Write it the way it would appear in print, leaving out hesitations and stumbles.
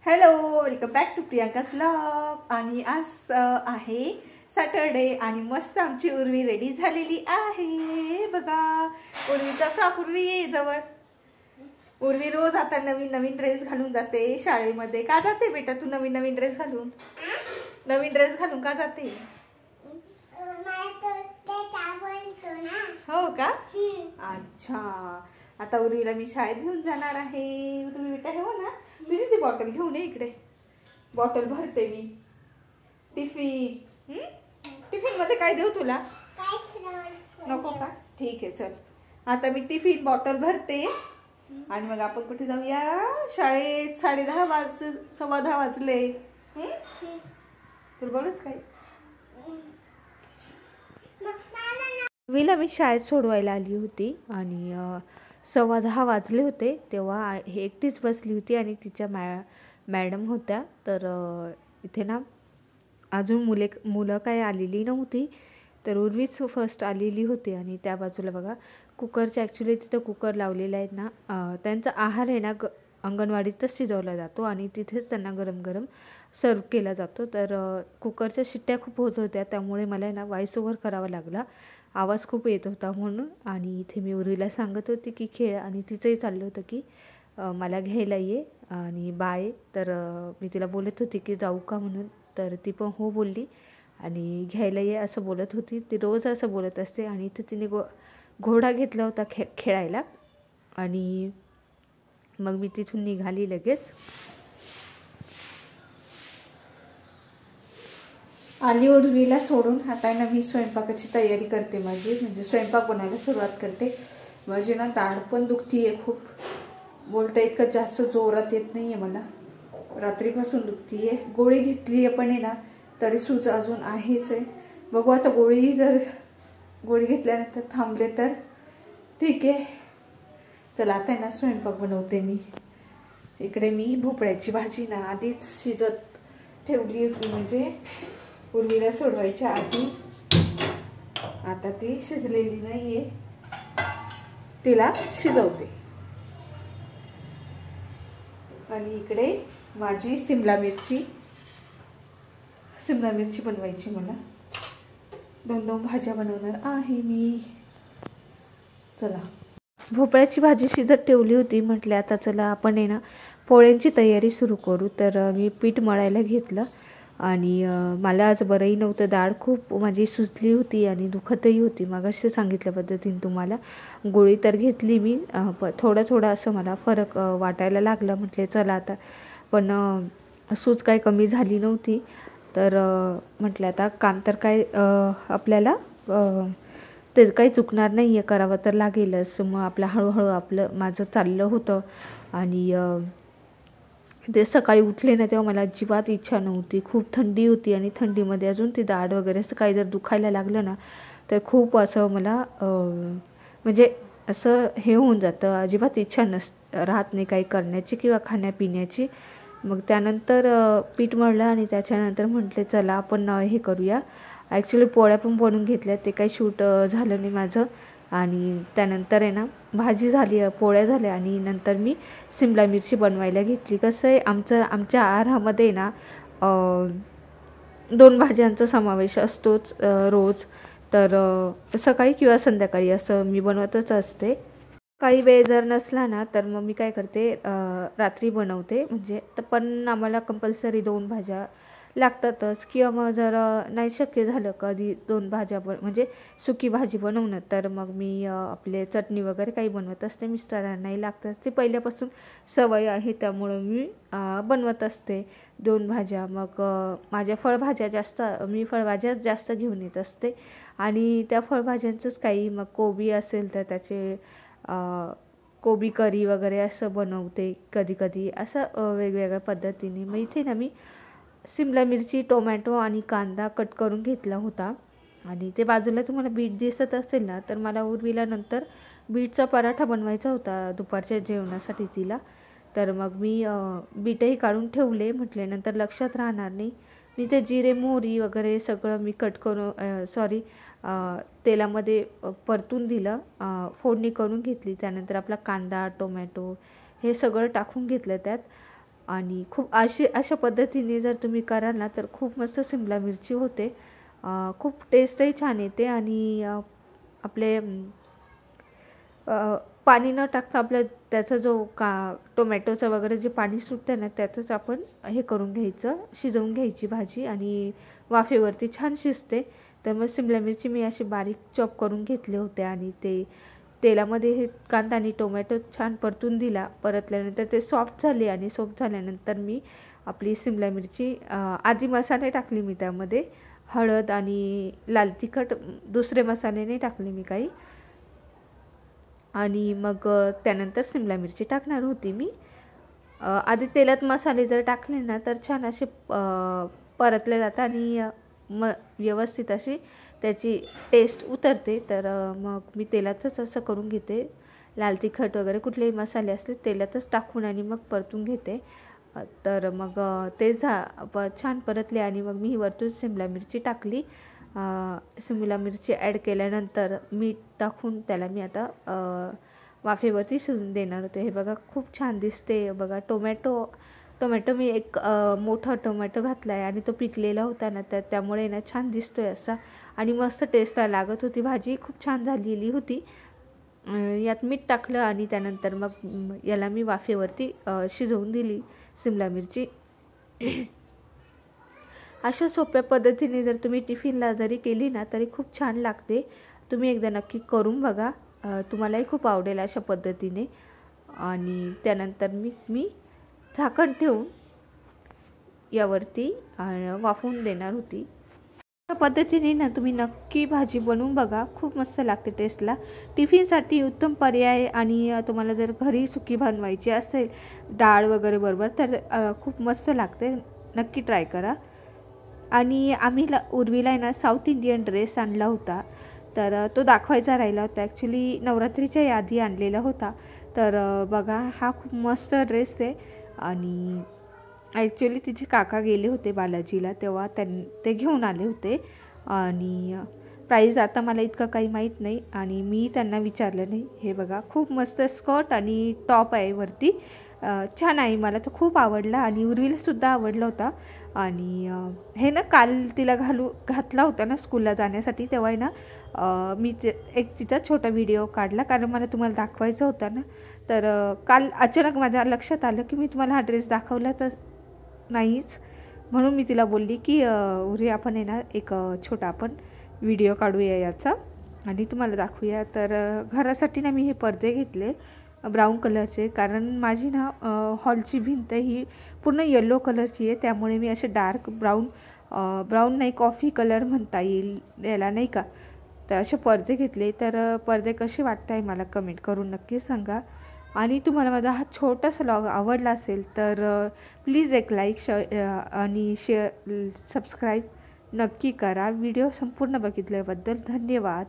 Hello, welcome back to Priyanka's vlog. आणि आज आहे सॅटरडे आणि मस्त आमची उर्वी रेडी झालेली आहे. बघा, उर्वीचा फ्रॉक. उर्वी ये जवळ. उर्वी रोज आता नवीन नवीन ड्रेस घालून जाते शाळेमध्ये. का जाते बेटा तू नवीन नवीन ड्रेस घालून? नवीन ड्रेस घालून का जाते? हो का? अच्छा. आता उर्वीला मी शाळेत घेऊन जाणार आहे. उर्वी बेटा हे हो ना, तुझी ती बॉटल घेऊन ये इकडे. बॉटल भरते मी. टिफिन टिफिन मध्ये काय देऊ तुला? नको का? ठीक आहे, चल. आता मी टिफिन बॉटल भरते आणि मग आपण कुठे जाऊया? शाळेत 10:30 10:15 वाजले. तुला बोलच काय? विला मी शाळेत सोडवायला आली होती आणि 10:15 वाजले होते. तेव्हा हे एकटीच बसली होती आणि तिच्या मॅडम होत्या. तर इथे ना अजून मुलं काय आलेली नव्हती. तर उर्वीच फर्स्ट आलेली होती. आणि त्या बाजूला बघा कुकरचे ॲक्च्युली तिथं कुकर लावलेले आहेत ना. त्यांचा आहार आहे ना अंगणवाडीतच शिजवला जातो आणि तिथेच त्यांना गरम गरम सर्व केला जातो. तर कुकरच्या शिट्ट्या खूप होत होत्या, त्यामुळे मला ना व्हॉइस ओव्हर करावा लागला. आवाज खूप येत होता म्हणून. आणि इथे मी उर्वीला सांगत होती की खेळ, आणि तिचंही चाललं होतं की मला घ्यायला ये आणि बाय. तर मी तिला बोलत होती की जाऊ का म्हणून. तर ती पण हो बोलली आणि घ्यायला ये असं बोलत होती. ती रोज असं बोलत असते. आणि इथे तिने घोडा घेतला होता खेळायला. आणि मग मी तिथून निघाली लगेच. आली उर्वीला सोडून. आता ना मी स्वयंपाकाची तयारी करते माझी, म्हणजे स्वयंपाक बनायला सुरुवात करते. माझी ना दाढ पण दुखती आहे खूप. बोलता इतकं जास्त जोरात येत नाही आहे मला. रात्रीपासून दुखती आहे. गोळी घेतली आहे पण आहे ना तरी सूज अजून आहेच आहे. बघू आता गोळी घेतल्यानंतर थांबले तर ठीक आहे. चला आता ना स्वयंपाक बनवते मी. इकडे मी भोपळ्याची भाजी ना आधीच शिजत ठेवली होती, म्हणजे उर्वीला सोडवायच्या आधी. आता ती शिजलेली नाहीये, तिला शिजवते. आणि इकडे माझी सिमला मिरची बनवायची. मला 2 भाज्या बनवणार आहे मी. चला, भोपळ्याची भाजी शिजत ठेवली होती. म्हटलं आता चला आपण आहे ना पोळ्यांची तयारी सुरू करू. तर मी पीठ मळायला घेतलं आणि मला आज बरंही नव्हतं. डाळ खूप माझी सुजली होती आणि दुखतही होती. मगाशी सांगितल्या पद्धतीने तुम्हाला गोळी तर घेतली मी. थोडं असं मला फरक वाटायला लागला. म्हटले चला आता, पण सूज काय कमी झाली नव्हती. तर म्हटलं आता काम तर काय आपल्याला ते काही चुकणार नाही आहे, करावं तर लागेलच. मग आपलं हळूहळू माझं चाललं होतं. आणि ते सकाळी उठले ना तेव्हा मला अजिबात इच्छा नव्हती. खूप थंडी होती आणि थंडीमध्ये अजून ती दाढ वगैरे असं काही जर दुखायला लागलं ना तर खूप असं मला म्हणजे असं हे होऊन जातं. अजिबात इच्छा राहत नाही काही करण्याची किंवा खाण्यापिण्याची. मग त्यानंतर पीठ मळलं आणि त्याच्यानंतर म्हटले चला आपण हे करूया. ॲक्च्युली पोळ्या पण बनवून घेतल्या, ते काही शूट झालं नाही माझं. आणि त्यानंतर आहे ना भाजी झाली, पोळ्या झाल्या आणि नंतर मी सिमला मिरची बनवायला घेतली. कसं आहे आमच्या आहारामध्ये ना 2 भाज्यांचा समावेश असतोच रोज. तर सकाळी किंवा संध्याकाळी असं मी बनवतच असते. काही वेळ जर नसला ना तर मग मी काय करते, रात्री बनवते. म्हणजे पण आम्हाला कंपल्सरी 2 भाज्या लागतातच. किंवा मग जर नाही शक्य झालं कधी 2 भाज्या म्हणजे सुकी भाजी बनवणं, तर मग मी आपले चटणी वगैरे काही बनवत असते. मिस्टरांनाही लागत असते, पहिल्यापासून सवय आहे त्यामुळं मी बनवत असते 2 भाज्या. मग माझ्या मी फळभाज्याच जास्त घेऊन येत असते. आणि त्या फळभाज्यांचंच काही, मग कोबी असेल तर त्याचे कोबी करी वगैरे असं बनवते कधी असं वेगवेगळ्या पद्धतीने. मग इथे ना मी सिमला मिरची, टोमॅटो आणि कांदा कट करून घेतला होता. आणि ते बाजूला तुम्हाला बीट दिसत असेल ना, तर मला उर्वीला नंतर बीटचा पराठा बनवायचा होता दुपारच्या जेवणासाठी तिला. तर मग मी बीटही काढून ठेवले. म्हटले नंतर लक्षात राहणार नाही. मी ते जिरे मोहरी वगैरे सगळं मी कट करून तेलामध्ये परतून दिलं, फोडणी करून घेतली. त्यानंतर आपला कांदा, टोमॅटो हे सगळं टाकून घेतलं त्यात. आणि खूप अशा पद्धतीने जर तुम्ही कराल ना तर खूप मस्त शिमला मिरची होते. खूप टेस्टही छान येते आणि आपले पाणी न टाकता आपल्या त्याचा जो टोमॅटोचं वगैरे जे पाणी सुटतं ना त्यातच आपण हे करून घ्यायचं, शिजवून घ्यायची भाजी आणि वाफेवरती छान शिजते. तर मग शिमला मिरची मी अशी बारीक चॉप करून घेतले होते आणि ते तेलामध्ये हे कांदा आणि टोमॅटो छान परतून दिला. परतल्यानंतर ते सॉफ्ट झाले आणि सॉफ्ट झाल्यानंतर मी आपली शिमला मिरची आधी मसाले टाकले मी त्यामध्ये, हळद आणि लाल तिखट, दुसरे मसाले नाही टाकले मी काही. आणि मग त्यानंतर शिमला मिरची टाकणार होती मी. आधी तेलात मसाले जर टाकले ना तर छान असे परतले जातात आणि व्यवस्थित अशी त्याची टेस्ट उतरते. तर मग मी तेलातच असं करून घेते. लाल तिखट वगैरे कुठलेही मसाले असले तेलातच टाकून आणि मग परतून घेते. तर मग ते छान परतले आणि मग मी वरतून शिमला मिरची टाकली. शिमला मिरची ॲड केल्यानंतर मीठ टाकून त्याला मी आता वाफेवरती शिजून देणार होते. हे बघा खूप छान दिसते बघा. टोमॅटो मी एक मोठा टोमॅटो घातला आहे आणि तो पिकलेला होता ना तर त्यामुळे ना छान दिसतो आहे असा आणि मस्त टेस्टला लागत होती. भाजी खूप छान झालेली होती. यात मीठ टाकलं आणि त्यानंतर मग याला मी वाफेवरती शिजवून दिली शिमला मिरची. अशा सोप्या पद्धतीने जर तुम्ही टिफिनला जरी केली ना तरी खूप छान लागते. तुम्ही एकदा नक्की करून बघा, तुम्हालाही खूप आवडेल अशा पद्धतीने. आणि त्यानंतर मी झाकण ठेवून यावरती वाफवून देणार होती. अशा पद्धतीने ना तुम्ही नक्की भाजी बनवून बघा, खूप मस्त लागते टेस्टला. टिफिनसाठी उत्तम पर्याय आणि तुम्हाला जर घरी सुकी बनवायची असेल डाळ वगैरे बरोबर तर खूप मस्त लागते. नक्की ट्राय करा. आणि आम्ही उर्वीला आहे ना साऊथ इंडियन ड्रेस आणला होता तर तो दाखवायचा राहिला होता. ॲक्च्युली नवरात्रीच्या आधी आणलेला होता. तर बघा हा खूप मस्त ड्रेस आहे आणि ॲक्च्युली तिचे काका गेले होते बालाजीला तेव्हा ते घेऊन आले होते आणि प्राईस आता मला इतकं काही माहीत नाही आणि मी त्यांना विचारलं नाही. हे बघा खूप मस्त स्कर्ट आणि टॉप आहे वरती, छान आहे. मला तो खूप आवडला आणि उर्वीलासुद्धा आवडला होता. आणि हे ना काल तिला घातला होता ना स्कूलला जाण्यासाठी तेव्हा आहे ना मी एक तिचा छोटा व्हिडिओ काढला कारण मला तुम्हाला दाखवायचा होता ना. तर काल अचानक माझ्या लक्षात आलं की मी तुम्हाला हा ड्रेस दाखवला तर नाहीच, म्हणून मी तिला बोलली की उर्वी आपण आहे ना एक छोटा आपण व्हिडिओ काढूया याचा आणि तुम्हाला दाखवूया. तर घरासाठी ना मी हे पडदे घेतले ब्राऊन कलरचे कारण माझी ना हॉलची भिंत ही पूर्ण येलो कलरची आहे. त्यामुळे मी असे डार्क ब्राऊन नाही कॉफी कलर म्हणता येईल याला नाही का. तर असे पडदे घेतले. तर पडदे कसे वाटत आहे मला कमेंट करून नक्की सांगा. आणि तुम्हाला माझा हा छोटासा व्लॉग आवडला असेल तर प्लीज एक लाईक आणि शेअर सबस्क्राईब नक्की करा. व्हिडिओ संपूर्ण बघितल्याबद्दल धन्यवाद.